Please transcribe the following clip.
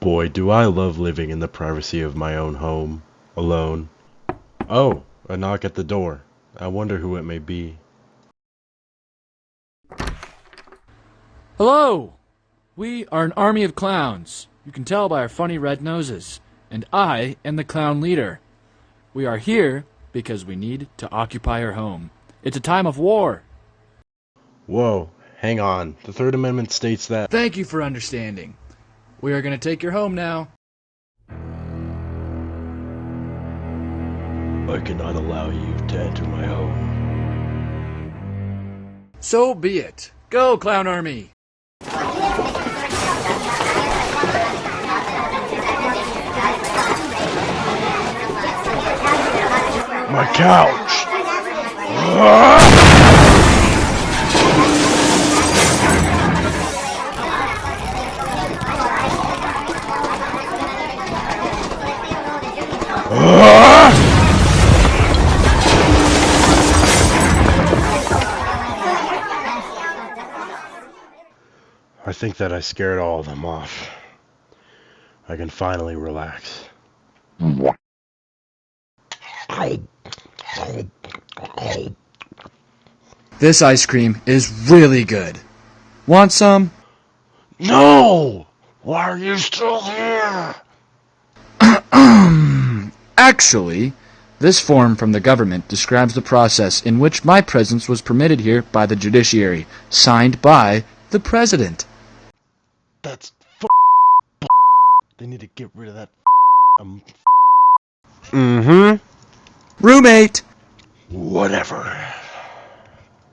Boy, do I love living in the privacy of my own home, alone. Oh, a knock at the door. I wonder who it may be. Hello! We are an army of clowns. You can tell by our funny red noses. And I am the clown leader. We are here because we need to occupy our home. It's a time of war. Whoa, hang on. The Third Amendment states that. Thank you for understanding. We are going to take your home now. I cannot allow you to enter my home. So be it. Go, Clown Army! My couch! I think that I scared all of them off. I can finally relax. This ice cream is really good. Want some? No! Why are you still here? Actually, this form from the government describes the process in which my presence was permitted here by the judiciary, signed by the president. That's They need to get rid of that Roommate! Whatever.